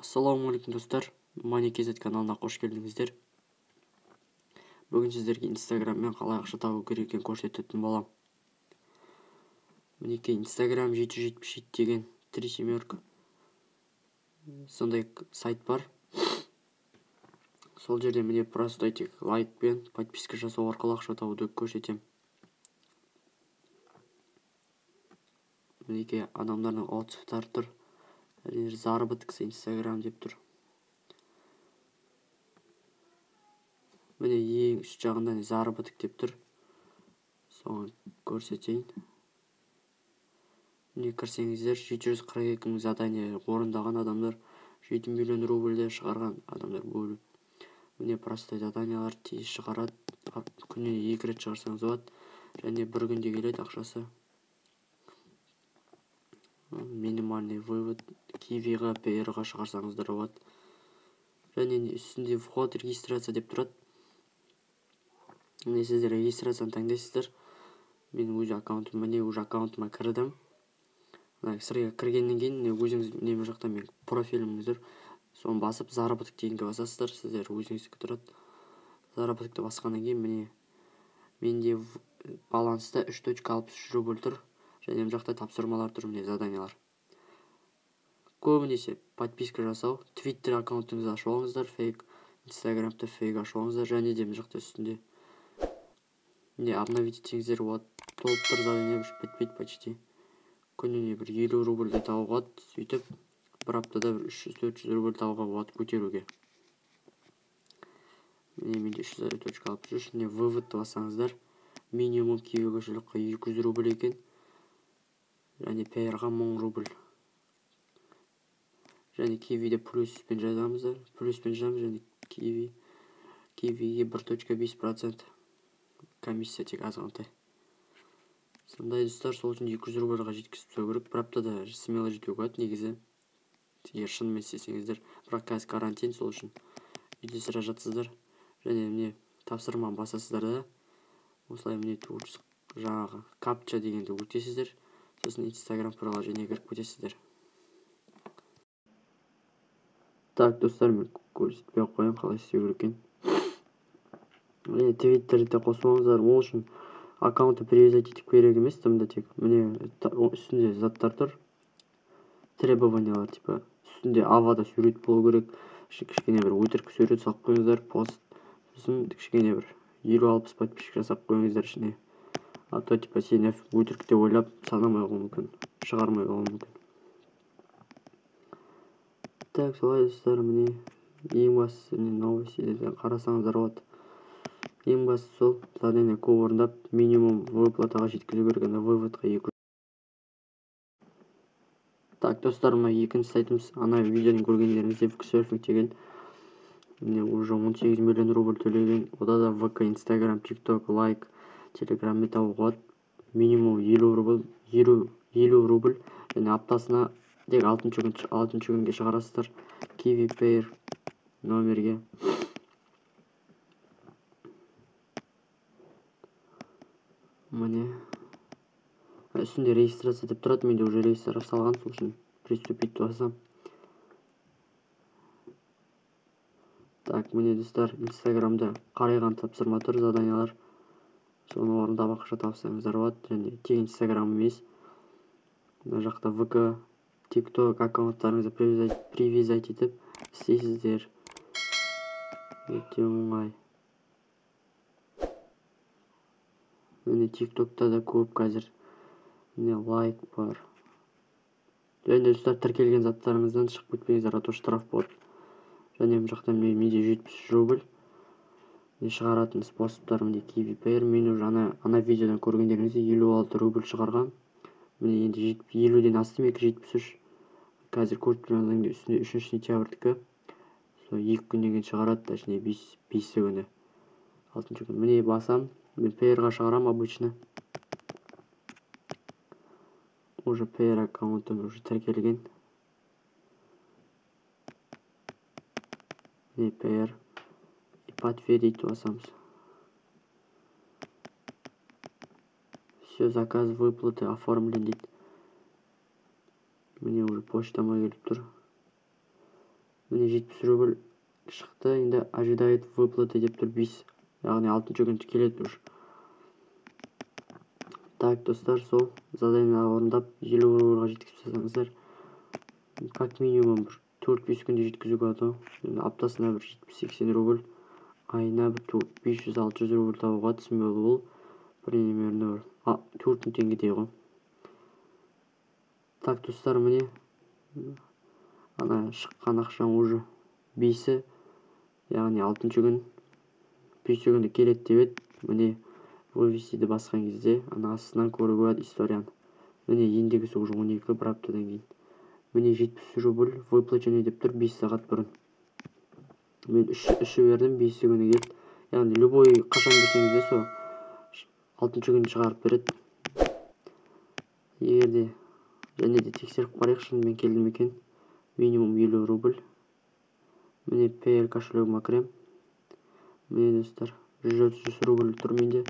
Ассалаумағалейкум достар, Money.kz каналына қош келдіңіздер. Бүгін сіздерге инстаграммен қалай ақша табу керек екенін көрсететін боламын. Мінекей инстаграм 777 деген 3 семерка сондай сайт бар. Сол жерде міне просто тек лайк пен подписка жасау арқылы ақша табуды көрсетемін. Мінекей адамдардың отзывтары тұр. Заработок с инстаграм деп тұр. Міне ең үст жағында заработок деп тұр. Соны көрсетейін. Міне кірсеңіздер 742 мың задание орындаған адамдар, 7 миллион рубльде шығарған адамдар бөліп. Міне простой заданиялар тез шығарады. Күніне 2 рет шығарсаңыз болады. Және бір күнде келеді ақшасы. Минимальный вывод Кивиға, Пейерға шығарсаңыздар болады. Және үстінде вход регистрация деп тұрады. Міне сіздер регистрацияны таңдайсыздар. Мен өз аккаунтым, міне өз аккаунтыма кірдім. Сырға кіргеннен кейін өзіңіз неме жақта мен профиліңіздер соны басып заработок дегенге басасыздар. Сіздер өзіңіздікі тұрады. Заработокты басқаннан кейін міне менде баланста 3.63 рубль тұр. Және бұл жақта тапсырмалар тұр, міне заданиялар. Көбінесе подписка жасау, Twitter аккаунтыңызды ашып алыңыздар, фейк, Instagram'да фейк ашып алыңыздар, және де бұл жақта үстінде міне обновить етсеңіздер болады. Толып тұр задание бітпейді почти. Күніне бір 50 рубльде табуға болады. Сөйтіп бір аптада 300-400 рубль табуға болады көтеруге. Міне менде 300.63. Міне выводты бассаңыздар, минимум Киви кошелекқа 200 рубль екен. Және Пейерға 1000 рубль. Және Кивиде плюспен жазамыздар. Плюспен жазамыз және Кивиге 1.5% комиссия тек азғантай. Сондай достар, сол үшін 200 рубльға жеткізіп тастау керек. Бір аптада смело жетуге болады негізі. Егер шынымен істесеңіздер, бірақ қазір карантин, сол үшін үйде сірә жатсыздар. Және міне тапсырманы басасыздар да. Осылай міне жаңағы капча дегенді өтесіздер. Сосын Instagram приложение кіріп кетесіздер. Так, достар, мен көрсетпей қоям қалай істеу керек екен. Міне Twitter'де қосылыңыздар. Ол үшін аккаунтты привязать етіп керек емес, тымда тек міне үстінде заттар тұр. Требованиялар типа үстінде авада сурет болу керек. Кішкене бір өтірік сурет салып қойыңыздар, пост. Сосын кішкене бір 50-60 подписчик жасап қойыңыздар ішіне. А то типа сені өтірік деп ойлап санамай қалуы мүмкін, шығармай қалуы мүмкін. Так, солай достар, міне ең бастысы новостьден қарасаңыздар болады. Ең бастысы сол задание көп орындап минимум выплатаға жеткізу керек, выводқа 200. Так, достар, мына екінші сайтымыз, ана видеоны көргендеріңізде Vksurfing деген. Міне уже 18 миллион рубль төлеген. Ода да ВК, Instagram, TikTok, лайк, Телеграммен табуға болады. Минимум 50 рубль. Және аптасына тек 6 күнге шығарасыздар. Kiwi Payer номерге. Міне үстінде регистрация деп тұрады. Менде уже регистрация салған, сол үшін приступить басам. Так, міне достар, Инстаграмда қарайған тапсырма тұр, заданиялар. Соны орындап ақша тапсаңыздар болады. Және тек Инстаграм емес. Мына жақта ВК, TikTok аккаунттарыңызды привязать етіп істейсіздер. Өте оңай. Міне TikTok'та да көп қазір. Міне лайк бар. Және достар, тіркелген заттарыңыздан шығып кетпеңіздер, а то штраф болады. Және бұл жақта менде 70 рубль. Шығаратын способтар міне Kiwi Payer. Мен уже ана видеодан көргендеріңізде 56 рубль шығарған. Міне енді 50-ден астым 273. Қазір көріп тұрғаныңызда үстінде 3 сентябрьдікі. Сол 2 күннен кейін шығарады, точнее 5 күні. 6 күн. Міне басам. Мен Payerға шығарам обычно. Уже Payer аккаунтым уже тіркелген. Міне Payer. И подтвердить басамыз. Все, заказ выплаты оформлен дейді. Міне уже почтама келіп тұр. міне 70 рубль шықты. Енді ожидает выплаты деп тұр 5, яғни 6-шы күн келеді уж. Так достар, сол задание орындап 50 рубльға жеткізіп тастасаңыздар, как минимум бір 4-5 күнде жеткізуге болады. Аптасына бір 70-80 рубль, айына бір 500-600 рубль табуға түсінбеулі бұл. Примерно 4000 теңгедей ғой. Так достар, міне ана шыққан ақшаң уже 5-і, яғни 6-шы күн 5-ші күнде келеді деп еді. Міне вывесиді басқан кезде ана астынан көруге болады историяны. Міне ендігісі уже 12 бір аптадан кейін. Міне 70 рубль выплаченный деп тұр 5 сағат бұрын. Мен 3-і бердім, 5-ші күні келді. Яғни любой қашан берсеңіз де сол 6-шы күн шығарып береді. Егерде және де тексеріп қарайық, шынымен келді ме екен. Минимум 50 рубль. Міне PR кошелегіме кірем. Міне достар, 100 рубль тұр менде.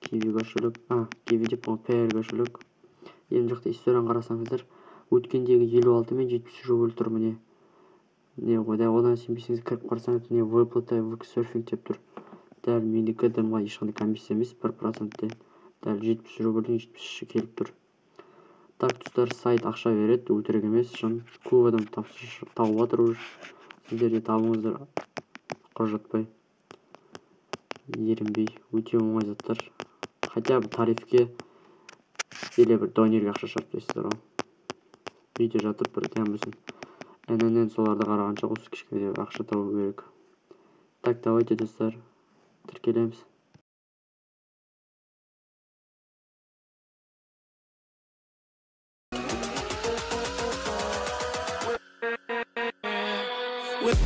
Kiwi кошелек, Kiwi деп PR кошелек. Ең жақта историяны қарасаңыздар, өткендегі 56 мен 70 рубль тұр міне. Не ғой, одан сенбесеңіз кіріп қарасаңыз, міне выплата Wixsurfing деп тұр. Дәл мендікі дымға ешқандай комиссия емес, 1%-те. Дәл 70 рубльдің 70-ші келіп тұр. Так достар, сайт ақша береді, өтірік емес, шын. Көп адам тауып жатыр уже. Сіздер де табыңыздар, құр жатпай, ерінбей, өте оңай заттар. Хотя бы тарифке или бір донерге ақша шаптайсыздар ғой. Үйде жатып бір дәмбісін. Әнінен соларды қарағанша осы кішкене ақша табу керек. Так, давайте достар, тіркелеміз. With